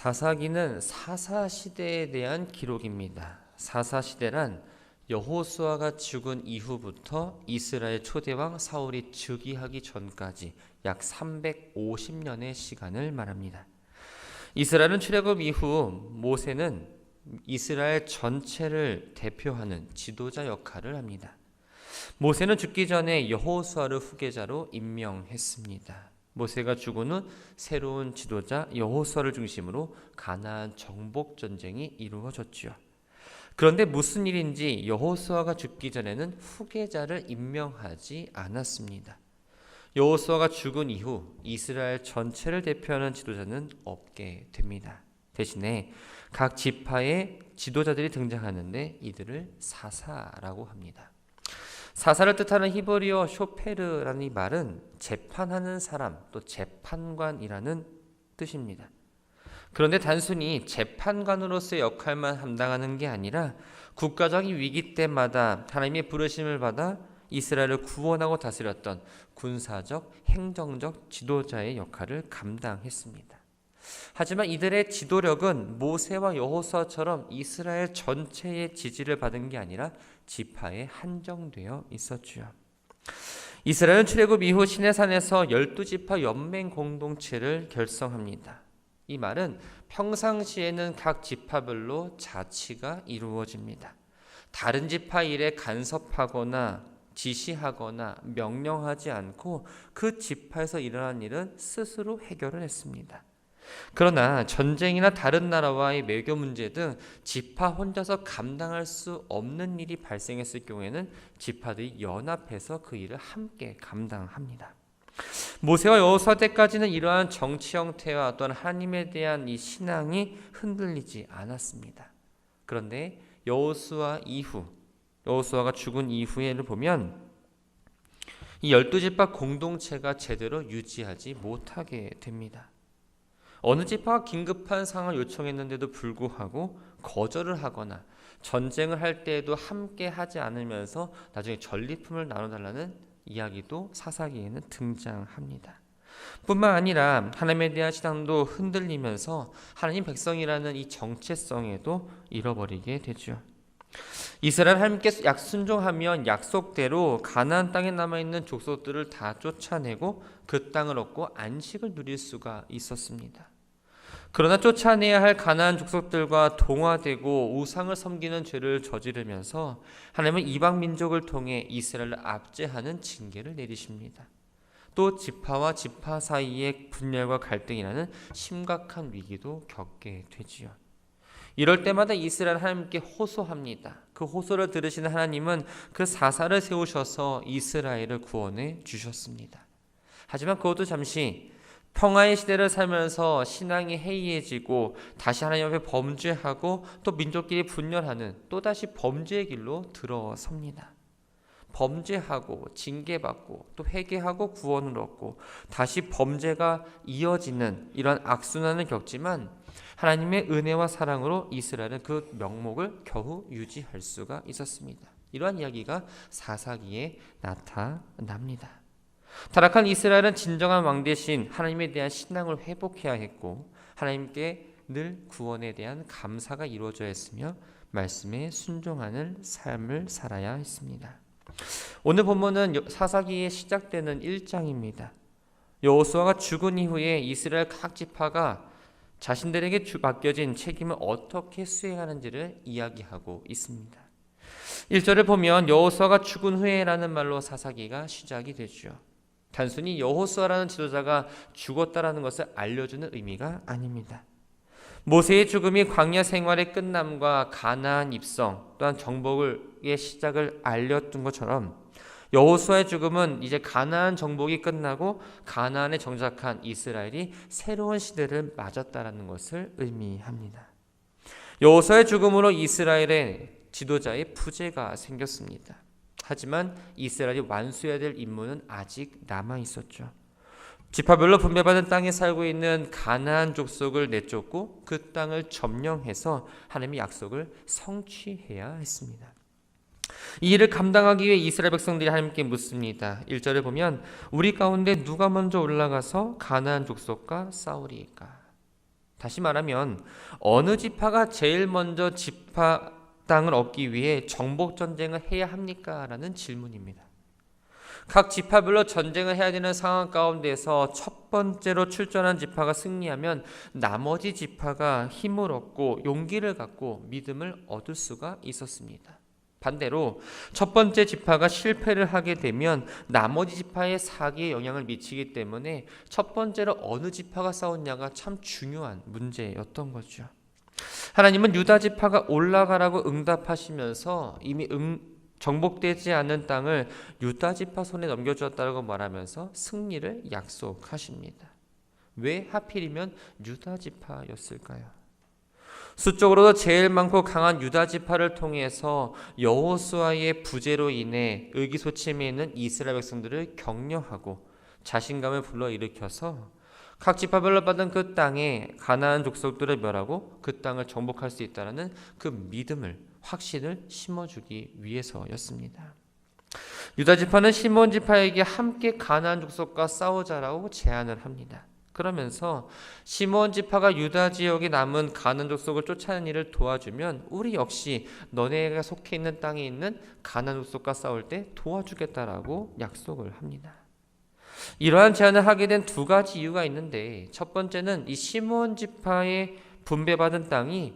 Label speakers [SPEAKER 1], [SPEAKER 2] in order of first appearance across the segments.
[SPEAKER 1] 사사기는 사사시대에 대한 기록입니다. 사사시대란 여호수아가 죽은 이후부터 이스라엘 초대왕 사울이 즉위하기 전까지 약 350년의 시간을 말합니다. 이스라엘은 출애굽 이후 모세는 이스라엘 전체를 대표하는 지도자 역할을 합니다. 모세는 죽기 전에 여호수아를 후계자로 임명했습니다. 모세가 죽은 후 새로운 지도자 여호수아를 중심으로 가나안 정복 전쟁이 이루어졌지요. 그런데 무슨 일인지 여호수아가 죽기 전에는 후계자를 임명하지 않았습니다. 여호수아가 죽은 이후 이스라엘 전체를 대표하는 지도자는 없게 됩니다. 대신에 각 지파의 지도자들이 등장하는데 이들을 사사라고 합니다. 사사를 뜻하는 히브리어 쇼페르라는 이 말은 재판하는 사람, 또 재판관이라는 뜻입니다. 그런데 단순히 재판관으로서의 역할만 감당하는 게 아니라 국가적인 위기 때마다 하나님의 부르심을 받아 이스라엘을 구원하고 다스렸던 군사적, 행정적 지도자의 역할을 감당했습니다. 하지만 이들의 지도력은 모세와 여호수아처럼 이스라엘 전체의 지지를 받은 게 아니라 지파에 한정되어 있었지요. 이스라엘은 출애굽 이후 시내산에서 12지파 연맹 공동체를 결성합니다. 이 말은 평상시에는 각 지파별로 자치가 이루어집니다. 다른 지파 일에 간섭하거나 지시하거나 명령하지 않고 그 지파에서 일어난 일은 스스로 해결을 했습니다. 그러나 전쟁이나 다른 나라와의 외교 문제 등 지파 혼자서 감당할 수 없는 일이 발생했을 경우에는 지파들이 연합해서 그 일을 함께 감당합니다. 모세와 여호수아 때까지는 이러한 정치 형태와 또한 하나님에 대한 이 신앙이 흔들리지 않았습니다. 그런데 여호수아가 죽은 이후에를 보면 이 12지파 공동체가 제대로 유지하지 못하게 됩니다. 어느 지파가 긴급한 상황을 요청했는데도 불구하고 거절을 하거나 전쟁을 할 때에도 함께 하지 않으면서 나중에 전리품을 나눠달라는 이야기도 사사기에는 등장합니다. 뿐만 아니라 하나님에 대한 신앙도 흔들리면서 하나님 백성이라는 이 정체성에도 잃어버리게 되죠. 이스라엘 하나님께 순종하면 약속대로 가나안 땅에 남아있는 족속들을 다 쫓아내고 그 땅을 얻고 안식을 누릴 수가 있었습니다. 그러나 쫓아내야 할 가나안 족속들과 동화되고 우상을 섬기는 죄를 저지르면서 하나님은 이방 민족을 통해 이스라엘을 압제하는 징계를 내리십니다. 또 지파와 지파 사이의 분열과 갈등이라는 심각한 위기도 겪게 되지요. 이럴 때마다 이스라엘 하나님께 호소합니다. 그 호소를 들으시는 하나님은 그 사사를 세우셔서 이스라엘을 구원해 주셨습니다. 하지만 그것도 잠시 평화의 시대를 살면서 신앙이 해이해지고 다시 하나님 앞에 범죄하고 또 민족끼리 분열하는 또다시 범죄의 길로 들어섭니다. 범죄하고 징계받고 또 회개하고 구원을 얻고 다시 범죄가 이어지는 이런 악순환을 겪지만 하나님의 은혜와 사랑으로 이스라엘은 그 명목을 겨우 유지할 수가 있었습니다. 이러한 이야기가 사사기에 나타납니다. 타락한 이스라엘은 진정한 왕 대신 하나님에 대한 신앙을 회복해야 했고 하나님께 늘 구원에 대한 감사가 이루어져야 했으며 말씀에 순종하는 삶을 살아야 했습니다. 오늘 본문은 사사기에 시작되는 1장입니다. 여호수아가 죽은 이후에 이스라엘 각 지파가 자신들에게 맡겨진 책임을 어떻게 수행하는지를 이야기하고 있습니다. 1절을 보면 여호수아가 죽은 후에라는 말로 사사기가 시작이 되죠. 단순히 여호수아라는 지도자가 죽었다라는 것을 알려주는 의미가 아닙니다. 모세의 죽음이 광야 생활의 끝남과 가나안 입성 또한 정복의 시작을 알렸던 것처럼 여호수아의 죽음은 이제 가나안 정복이 끝나고 가나안에 정착한 이스라엘이 새로운 시대를 맞았다라는 것을 의미합니다. 여호수아의 죽음으로 이스라엘의 지도자의 부재가 생겼습니다. 하지만 이스라엘이 완수해야 될 임무는 아직 남아 있었죠. 지파별로 분배받은 땅에 살고 있는 가나안 족속을 내쫓고 그 땅을 점령해서 하나님의 약속을 성취해야 했습니다. 이 일을 감당하기 위해 이스라엘 백성들이 하나님께 묻습니다. 1절에 보면 우리 가운데 누가 먼저 올라가서 가나안 족속과 싸우리이까? 다시 말하면 어느 지파가 제일 먼저 지파 땅을 얻기 위해 정복 전쟁을 해야 합니까? 라는 질문입니다. 각 지파별로 전쟁을 해야 되는 상황 가운데서 첫 번째로 출전한 지파가 승리하면 나머지 지파가 힘을 얻고 용기를 갖고 믿음을 얻을 수가 있었습니다. 반대로 첫 번째 지파가 실패를 하게 되면 나머지 지파의 사기에 영향을 미치기 때문에 첫 번째로 어느 지파가 싸웠냐가 참 중요한 문제였던 거죠. 하나님은 유다 지파가 올라가라고 응답하시면서 이미 정복되지 않은 땅을 유다 지파 손에 넘겨주었다고 말하면서 승리를 약속하십니다. 왜 하필이면 유다 지파였을까요? 수적으로도 제일 많고 강한 유다 지파를 통해서 여호수아의 부재로 인해 의기소침해 있는 이스라엘 백성들을 격려하고 자신감을 불러일으켜서 각 지파별로 받은 그 땅에 가나안 족속들을 멸하고 그 땅을 정복할 수 있다는 그 믿음을, 확신을 심어주기 위해서였습니다. 유다 지파는 시몬 지파에게 함께 가나안 족속과 싸우자라고 제안을 합니다. 그러면서 시므온 지파가 유다 지역에 남은 가나안 족속을 쫓아내는 일을 도와주면 우리 역시 너네가 속해 있는 땅에 있는 가나안 족속과 싸울 때 도와주겠다라고 약속을 합니다. 이러한 제안을 하게 된 두 가지 이유가 있는데, 첫 번째는 이 시므온 지파의 분배받은 땅이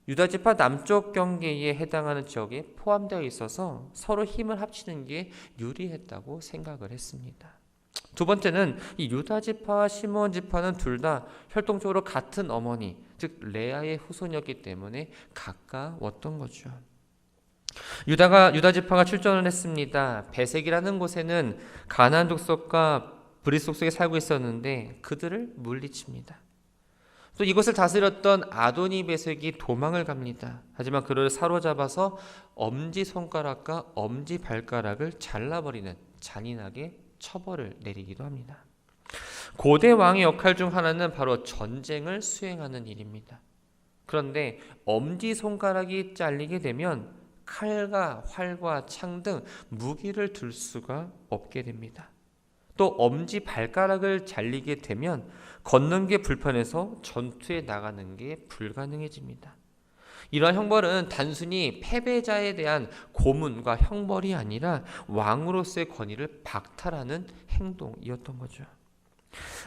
[SPEAKER 1] 유다 지파 남쪽 경계에 해당하는 지역에 포함되어 있어서 서로 힘을 합치는 게 유리했다고 생각을 했습니다. 두 번째는 이 유다 지파와 시므온 지파는 둘 다 혈통적으로 같은 어머니, 즉 레아의 후손이었기 때문에 가까웠던 거죠. 유다 지파가 출전을 했습니다. 베색이라는 곳에는 가나안 족속과 브릿 속에 살고 있었는데 그들을 물리칩니다. 또 이곳을 다스렸던 아도니 베색이 도망을 갑니다. 하지만 그를 사로잡아서 엄지손가락과 엄지발가락을 잘라버리는 잔인하게 처벌을 내리기도 합니다. 고대 왕의 역할 중 하나는 바로 전쟁을 수행하는 일입니다. 그런데 엄지손가락이 잘리게 되면 칼과 활과 창 등 무기를 들 수가 없게 됩니다. 또 엄지발가락을 잘리게 되면 걷는 게 불편해서 전투에 나가는 게 불가능해집니다. 이러한 형벌은 단순히 패배자에 대한 고문과 형벌이 아니라 왕으로서의 권위를 박탈하는 행동이었던 거죠.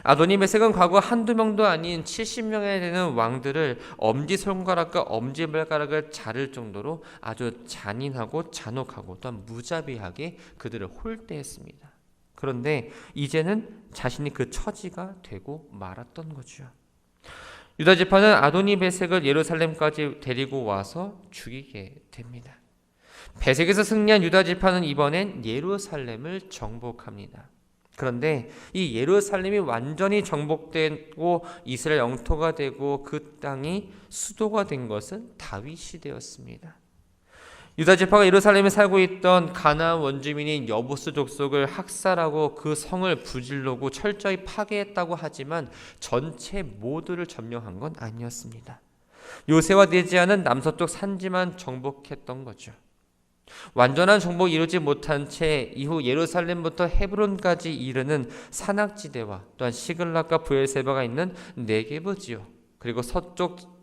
[SPEAKER 1] 아도니 베색은 과거 한두 명도 아닌 70명에 되는 왕들을 엄지손가락과 엄지발가락을 자를 정도로 아주 잔인하고 잔혹하고 또한 무자비하게 그들을 홀대했습니다. 그런데 이제는 자신이 그 처지가 되고 말았던 거죠. 유다 지파는 아도니 베색을 예루살렘까지 데리고 와서 죽이게 됩니다. 베색에서 승리한 유다 지파는 이번엔 예루살렘을 정복합니다. 그런데 이 예루살렘이 완전히 정복되고 이스라엘 영토가 되고 그 땅이 수도가 된 것은 다윗 시대였습니다. 유다 지파가 예루살렘에 살고 있던 가나안 원주민인 여부스 족속을 학살하고 그 성을 부질르고 철저히 파괴했다고 하지만 전체 모두를 점령한 건 아니었습니다. 요새화되지 않은 남서쪽 산지만 정복했던 거죠. 완전한 정복이 이루지 못한 채 이후 예루살렘부터 헤브론까지 이르는 산악지대와 또한 시글락과 브엘세바가 있는 네게브 지역, 그리고 서쪽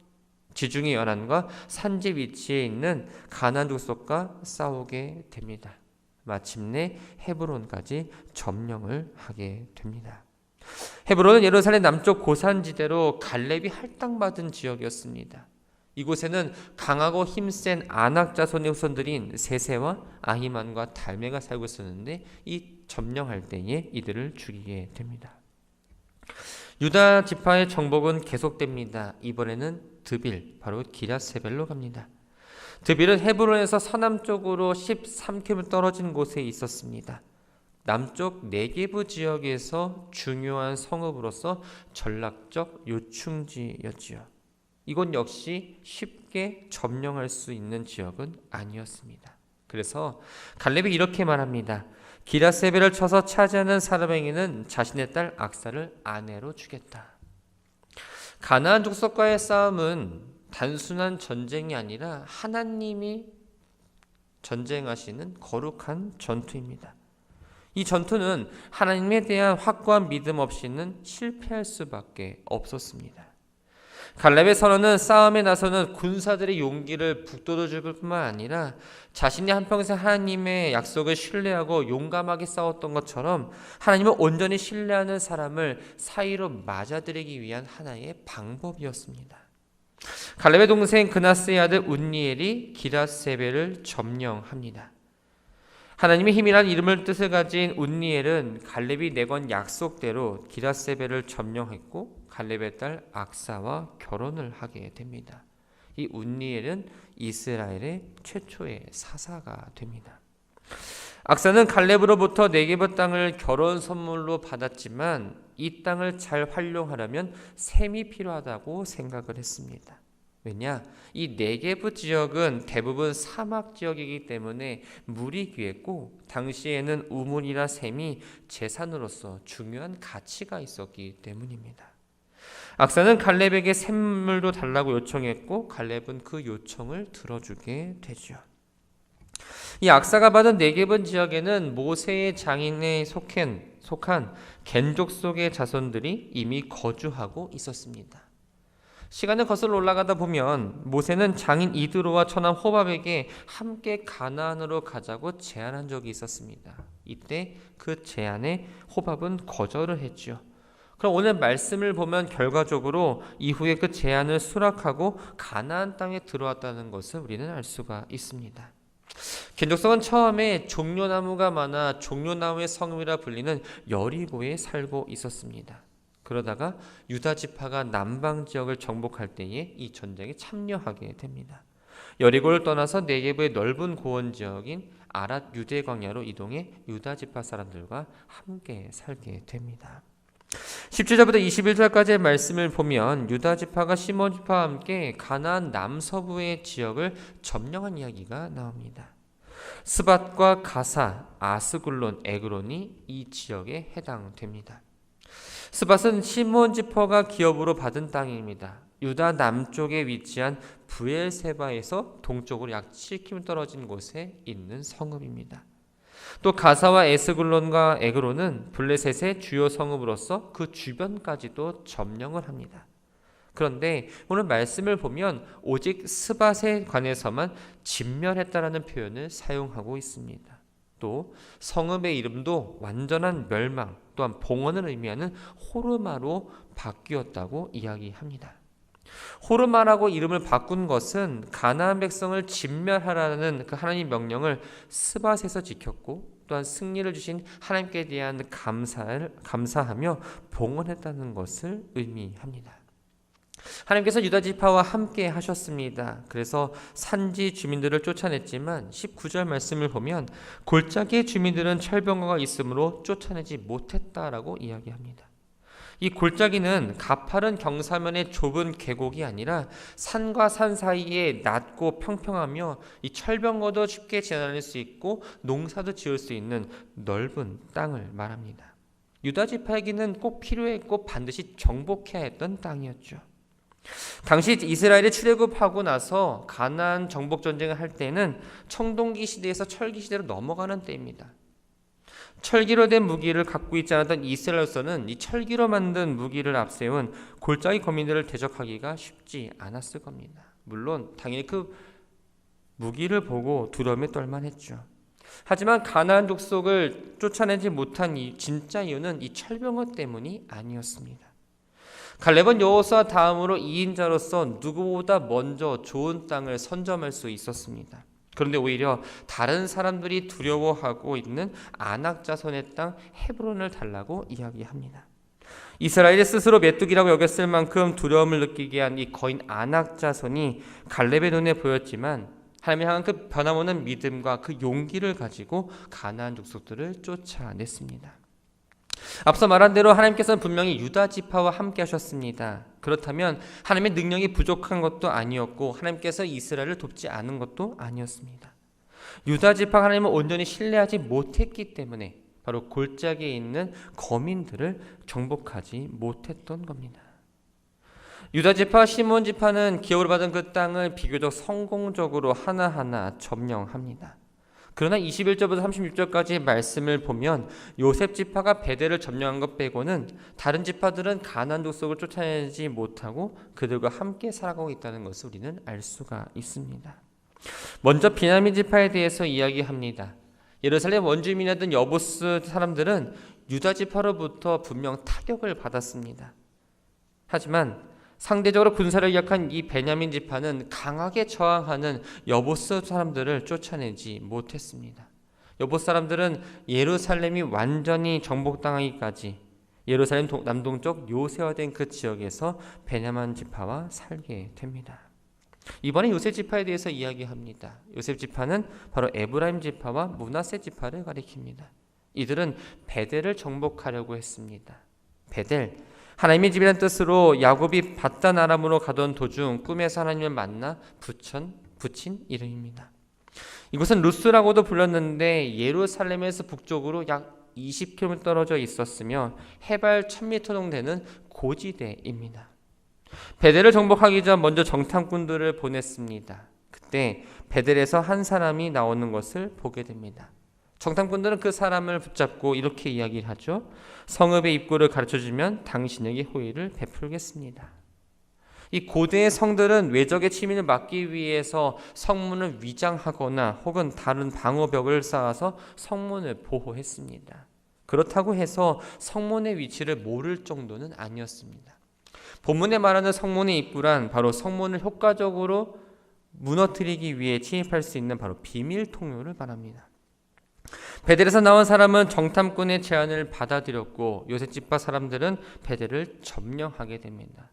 [SPEAKER 1] 지중해 연안과 산지 위치에 있는 가나안 족속과 싸우게 됩니다. 마침내 헤브론까지 점령을 하게 됩니다. 헤브론은 예루살렘 남쪽 고산지대로 갈렙이 할당받은 지역이었습니다. 이곳에는 강하고 힘센 아낙 자손의 후손들인 세세와 아히만과 달메가 살고 있었는데 이 점령할 때에 이들을 죽이게 됩니다. 유다 지파의 정복은 계속됩니다. 이번에는 드빌, 바로 기랴세벨로 갑니다. 드빌은 헤브론에서 서남쪽으로 13km 떨어진 곳에 있었습니다. 남쪽 네게브 지역에서 중요한 성읍으로서 전략적 요충지였지요. 이곳 역시 쉽게 점령할 수 있는 지역은 아니었습니다. 그래서 갈렙이 이렇게 말합니다. 기랴세벨을 쳐서 차지하는 사람에게는 자신의 딸 악사를 아내로 주겠다. 가나안 족속과의 싸움은 단순한 전쟁이 아니라 하나님이 전쟁하시는 거룩한 전투입니다. 이 전투는 하나님에 대한 확고한 믿음 없이는 실패할 수밖에 없었습니다. 갈렙의 선언은 싸움에 나서는 군사들의 용기를 북돋워줄 뿐만 아니라 자신이 한평생 하나님의 약속을 신뢰하고 용감하게 싸웠던 것처럼 하나님을 온전히 신뢰하는 사람을 사이로 맞아들이기 위한 하나의 방법이었습니다. 갈렙의 동생 그나스의 아들 운니엘이 기랏세벨을 점령합니다. 하나님의 힘이란 이름을 뜻을 가진 운니엘은 갈렙이 내건 약속대로 기랏세벨을 점령했고 갈렙의 딸 악사와 결혼을 하게 됩니다. 이 운니엘은 이스라엘의 최초의 사사가 됩니다. 악사는 갈렙으로부터 네게브 땅을 결혼 선물로 받았지만 이 땅을 잘 활용하려면 셈이 필요하다고 생각을 했습니다. 왜냐? 이 네게브 지역은 대부분 사막 지역이기 때문에 물이 귀했고 당시에는 우물이나 샘이 재산으로서 중요한 가치가 있었기 때문입니다. 악사는 갈렙에게 샘물도 달라고 요청했고 갈렙은 그 요청을 들어주게 되죠. 이 악사가 받은 네게브 지역에는 모세의 장인에 속한 겐족 속의 자손들이 이미 거주하고 있었습니다. 시간을 거슬러 올라가다 보면 모세는 장인 이드로와 처남 호밥에게 함께 가나안으로 가자고 제안한 적이 있었습니다. 이때 그 제안에 호밥은 거절을 했죠. 그럼 오늘 말씀을 보면 결과적으로 이후에 그 제안을 수락하고 가나안 땅에 들어왔다는 것을 우리는 알 수가 있습니다. 겐족성은 처음에 종려나무가 많아 종려나무의 성읍이라 불리는 여리고에 살고 있었습니다. 그러다가 유다 지파가 남방 지역을 정복할 때에 이 전쟁에 참여하게 됩니다. 여리고를 떠나서 네게브의 넓은 고원 지역인 아랏 유대 광야로 이동해 유다 지파 사람들과 함께 살게 됩니다. 17절부터 21절까지의 말씀을 보면 유다 지파가 시몬 지파와 함께 가나안 남서부의 지역을 점령한 이야기가 나옵니다. 스밧과 가사, 아스굴론, 에그론이 이 지역에 해당됩니다. 스밧은 시몬 지파가 기업으로 받은 땅입니다. 유다 남쪽에 위치한 브엘세바에서 동쪽으로 약 7km 떨어진 곳에 있는 성읍입니다. 또 가사와 에스굴론과 에그론은 블레셋의 주요 성읍으로서 그 주변까지도 점령을 합니다. 그런데 오늘 말씀을 보면 오직 스밧에 관해서만 진멸했다라는 표현을 사용하고 있습니다. 또 성읍의 이름도 완전한 멸망 또한 봉헌을 의미하는 호르마로 바뀌었다고 이야기합니다. 호르마라고 이름을 바꾼 것은 가나안 백성을 진멸하라는 그 하나님 명령을 스밧에서 지켰고 또한 승리를 주신 하나님께 대한 감사하며 봉헌했다는 것을 의미합니다. 하나님께서 유다 지파와 함께 하셨습니다. 그래서 산지 주민들을 쫓아냈지만 19절 말씀을 보면 골짜기의 주민들은 철병거가 있으므로 쫓아내지 못했다라고 이야기합니다. 이 골짜기는 가파른 경사면의 좁은 계곡이 아니라 산과 산 사이에 낮고 평평하며 이 철병거도 쉽게 지나다닐 수 있고 농사도 지을 수 있는 넓은 땅을 말합니다. 유다 지파에게는 꼭 필요했고 반드시 정복해야 했던 땅이었죠. 당시 이스라엘이 출애굽하고 나서 가나안 정복 전쟁을 할 때는 청동기 시대에서 철기 시대로 넘어가는 때입니다. 철기로 된 무기를 갖고 있지 않았던 이스라엘로서는 이 철기로 만든 무기를 앞세운 골짜기 거민들을 대적하기가 쉽지 않았을 겁니다. 물론 당연히 그 무기를 보고 두려움에 떨만했죠. 하지만 가나안 족속을 쫓아내지 못한 진짜 이유는 이 철병거 때문이 아니었습니다. 갈렙은 여호수아 다음으로 2인자로서 누구보다 먼저 좋은 땅을 선점할 수 있었습니다. 그런데 오히려 다른 사람들이 두려워하고 있는 아낙 자손의 땅 헤브론을 달라고 이야기합니다. 이스라엘이 스스로 메뚜기라고 여겼을 만큼 두려움을 느끼게 한 이 거인 아낙 자손이 갈렙의 눈에 보였지만 하나님을 향한 그 변함없는 믿음과 그 용기를 가지고 가나안 족속들을 쫓아냈습니다. 앞서 말한 대로 하나님께서는 분명히 유다 지파와 함께 하셨습니다. 그렇다면 하나님의 능력이 부족한 것도 아니었고 하나님께서 이스라엘을 돕지 않은 것도 아니었습니다. 유다 지파가 하나님을 온전히 신뢰하지 못했기 때문에 바로 골짜기에 있는 거민들을 정복하지 못했던 겁니다. 유다 지파, 시몬 지파는 기업으로 받은 그 땅을 비교적 성공적으로 하나하나 점령합니다. 그러나 21절부터 36절까지의 말씀을 보면 요셉 지파가 베델을 점령한 것 빼고는 다른 지파들은 가나안 족속을 쫓아내지 못하고 그들과 함께 살아가고 있다는 것을 우리는 알 수가 있습니다. 먼저 비냐민 지파에 대해서 이야기합니다. 예루살렘 원주민이었던 여부스 사람들은 유다 지파로부터 분명 타격을 받았습니다. 하지만 상대적으로 군사력이 약한 이 베냐민 지파는 강하게 저항하는 여부스 사람들을 쫓아내지 못했습니다. 여부스 사람들은 예루살렘이 완전히 정복당하기까지 예루살렘 남동쪽 요새화된 그 지역에서 베냐민 지파와 살게 됩니다. 이번에 요셉 지파에 대해서 이야기합니다. 요셉 지파는 바로 에브라임 지파와 므낫세 지파를 가리킵니다. 이들은 베델을 정복하려고 했습니다. 베델, 하나님의 집이라는 뜻으로 야곱이 바단 아람으로 가던 도중 꿈에서 하나님을 만나 붙인 이름입니다. 이곳은 루스라고도 불렸는데 예루살렘에서 북쪽으로 약 20km 떨어져 있었으며 해발 1000m 정도 되는 고지대입니다. 베델을 정복하기 전 먼저 정탐꾼들을 보냈습니다. 그때 베델에서 한 사람이 나오는 것을 보게 됩니다. 정탐꾼들은 그 사람을 붙잡고 이렇게 이야기를 하죠. 성읍의 입구를 가르쳐주면 당신에게 호의를 베풀겠습니다. 이 고대의 성들은 외적의 침입을 막기 위해서 성문을 위장하거나 혹은 다른 방어벽을 쌓아서 성문을 보호했습니다. 그렇다고 해서 성문의 위치를 모를 정도는 아니었습니다. 본문에 말하는 성문의 입구란 바로 성문을 효과적으로 무너뜨리기 위해 침입할 수 있는 바로 비밀 통로를 말합니다. 베델에서 나온 사람은 정탐꾼의 제안을 받아들였고 요셉 지파 사람들은 베델을 점령하게 됩니다.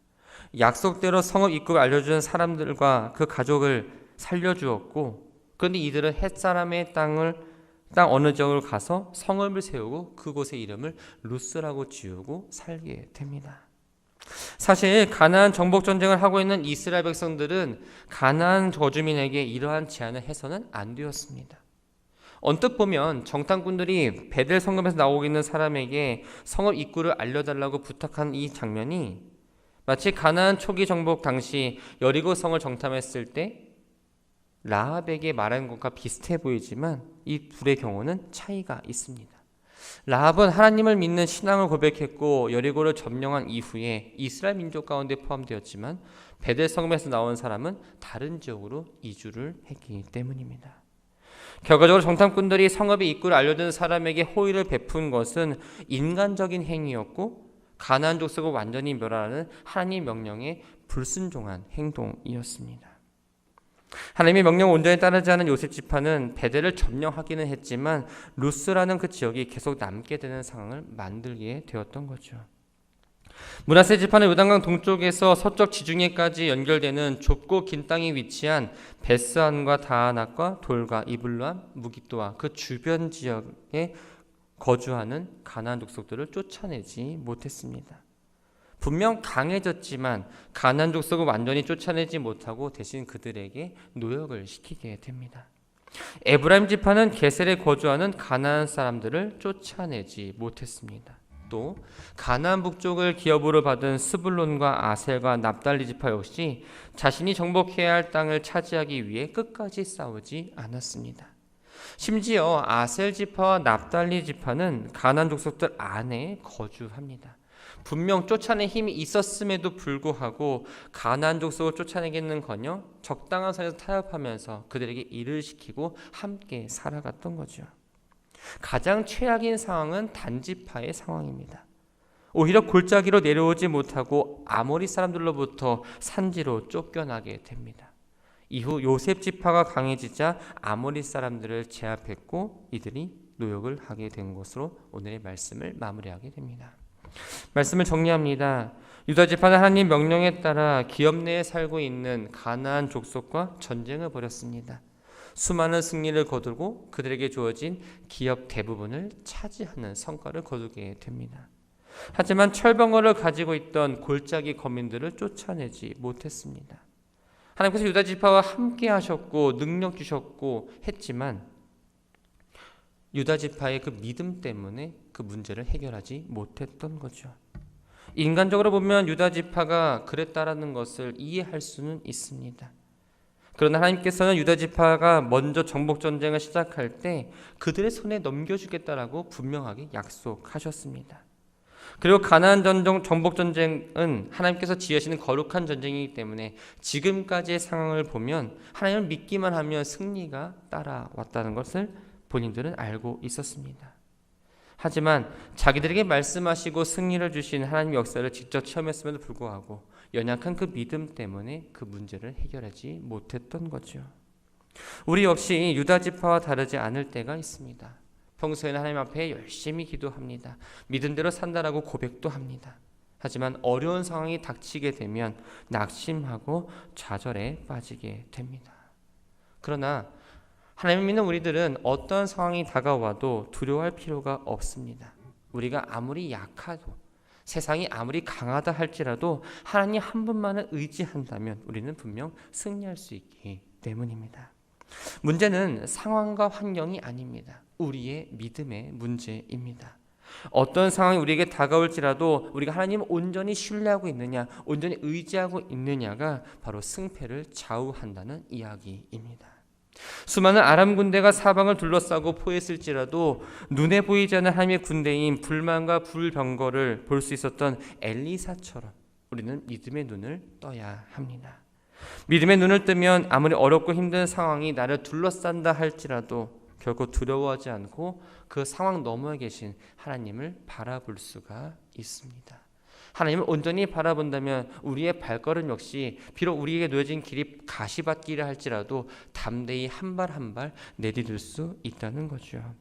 [SPEAKER 1] 약속대로 성읍 입구를 알려준 사람들과 그 가족을 살려주었고, 그런데 이들은 헷사람의 땅 어느 지역으로 가서 성읍을 세우고 그곳의 이름을 루스라고 지우고 살게 됩니다. 사실 가나안 정복 전쟁을 하고 있는 이스라엘 백성들은 가나안 거주민에게 이러한 제안을 해서는 안 되었습니다. 언뜻 보면 정탐꾼들이 베델 성읍에서 나오고 있는 사람에게 성읍 입구를 알려달라고 부탁한 이 장면이 마치 가나안 초기 정복 당시 여리고 성을 정탐했을 때 라합에게 말한 것과 비슷해 보이지만 이 둘의 경우는 차이가 있습니다. 라합은 하나님을 믿는 신앙을 고백했고 여리고를 점령한 이후에 이스라엘 민족 가운데 포함되었지만 베델 성읍에서 나온 사람은 다른 지역으로 이주를 했기 때문입니다. 결과적으로 정탐꾼들이 성읍의 입구를 알려준 사람에게 호의를 베푼 것은 인간적인 행위였고 가나안 족속을 완전히 멸하라는 하나님의 명령에 불순종한 행동이었습니다. 하나님의 명령을 온전히 따르지 않은 요셉 지파는 베델을 점령하기는 했지만 루스라는 그 지역이 계속 남게 되는 상황을 만들게 되었던 거죠. 므낫세 지파는 요단강 동쪽에서 서쪽 지중해까지 연결되는 좁고 긴 땅에 위치한 베스안과 다아낙과 돌과 이블람, 무깃도와 그 주변 지역에 거주하는 가나안 족속들을 쫓아내지 못했습니다. 분명 강해졌지만 가나안 족속을 완전히 쫓아내지 못하고 대신 그들에게 노역을 시키게 됩니다. 에브라임 지파는 게셀에 거주하는 가나안 사람들을 쫓아내지 못했습니다. 또 가나안 북쪽을 기업으로 받은 스불론과 아셀과 납달리 지파 역시 자신이 정복해야 할 땅을 차지하기 위해 끝까지 싸우지 않았습니다. 심지어 아셀 지파와 납달리 지파는 가나안 족속들 안에 거주합니다. 분명 쫓아낼 힘이 있었음에도 불구하고 가나안 족속을 쫓아내겠는커녕 적당한 선에서 타협하면서 그들에게 일을 시키고 함께 살아갔던 거죠. 가장 최악인 상황은 단지파의 상황입니다. 오히려 골짜기로 내려오지 못하고 아모리 사람들로부터 산지로 쫓겨나게 됩니다. 이후 요셉 지파가 강해지자 아모리 사람들을 제압했고 이들이 노역을 하게 된 것으로 오늘의 말씀을 마무리하게 됩니다. 말씀을 정리합니다. 유다 지파는 하나님 명령에 따라 기업 내에 살고 있는 가나안 족속과 전쟁을 벌였습니다. 수많은 승리를 거두고 그들에게 주어진 기업 대부분을 차지하는 성과를 거두게 됩니다. 하지만 철병거를 가지고 있던 골짜기 거민들을 쫓아내지 못했습니다. 하나님께서 유다 지파와 함께 하셨고 능력 주셨고 했지만 유다 지파의 그 믿음 때문에 그 문제를 해결하지 못했던 거죠. 인간적으로 보면 유다 지파가 그랬다라는 것을 이해할 수는 있습니다. 그러나 하나님께서는 유다 지파가 먼저 정복 전쟁을 시작할 때 그들의 손에 넘겨주겠다라고 분명하게 약속하셨습니다. 그리고 가나안 정복 전쟁은 하나님께서 지으시는 거룩한 전쟁이기 때문에 지금까지의 상황을 보면 하나님을 믿기만 하면 승리가 따라왔다는 것을 본인들은 알고 있었습니다. 하지만 자기들에게 말씀하시고 승리를 주신 하나님의 역사를 직접 체험했음에도 불구하고 연약한 그 믿음 때문에 그 문제를 해결하지 못했던 거죠. 우리 역시 유다 지파와 다르지 않을 때가 있습니다. 평소에는 하나님 앞에 열심히 기도합니다. 믿음대로 산다라고 고백도 합니다. 하지만 어려운 상황이 닥치게 되면 낙심하고 좌절에 빠지게 됩니다. 그러나 하나님을 믿는 우리들은 어떤 상황이 다가와도 두려워할 필요가 없습니다. 우리가 아무리 약하고 세상이 아무리 강하다 할지라도 하나님 한 분만을 의지한다면 우리는 분명 승리할 수 있기 때문입니다. 문제는 상황과 환경이 아닙니다. 우리의 믿음의 문제입니다. 어떤 상황이 우리에게 다가올지라도 우리가 하나님을 온전히 신뢰하고 있느냐, 온전히 의지하고 있느냐가 바로 승패를 좌우한다는 이야기입니다. 수많은 아람 군대가 사방을 둘러싸고 포했을지라도 눈에 보이지 않는 하나님의 군대인 불만과 불병거를 볼 수 있었던 엘리사처럼 우리는 믿음의 눈을 떠야 합니다. 믿음의 눈을 뜨면 아무리 어렵고 힘든 상황이 나를 둘러싼다 할지라도 결코 두려워하지 않고 그 상황 너머에 계신 하나님을 바라볼 수가 있습니다. 하나님을 온전히 바라본다면 우리의 발걸음 역시 비록 우리에게 놓여진 길이 가시밭길이라 할지라도 담대히 한 발 한 발 내디딜 수 있다는 거죠.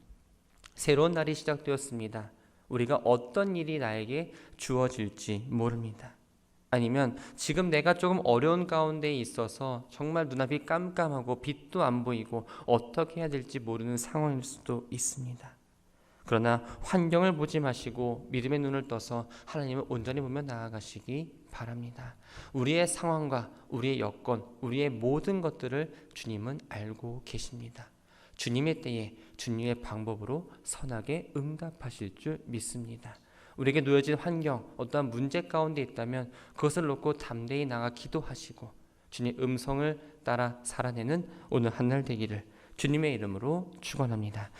[SPEAKER 1] 새로운 날이 시작되었습니다. 우리가 어떤 일이 나에게 주어질지 모릅니다. 아니면 지금 내가 조금 어려운 가운데 있어서 정말 눈앞이 깜깜하고 빛도 안 보이고 어떻게 해야 될지 모르는 상황일 수도 있습니다. 그러나 환경을 보지 마시고 믿음의 눈을 떠서 하나님을 온전히 보며 나아가시기 바랍니다. 우리의 상황과 우리의 여건, 우리의 모든 것들을 주님은 알고 계십니다. 주님의 때에 주님의 방법으로 선하게 응답하실 줄 믿습니다. 우리에게 놓여진 환경, 어떠한 문제 가운데 있다면 그것을 놓고 담대히 나가 기도하시고 주님의 음성을 따라 살아내는 오늘 한 날 되기를 주님의 이름으로 축원합니다.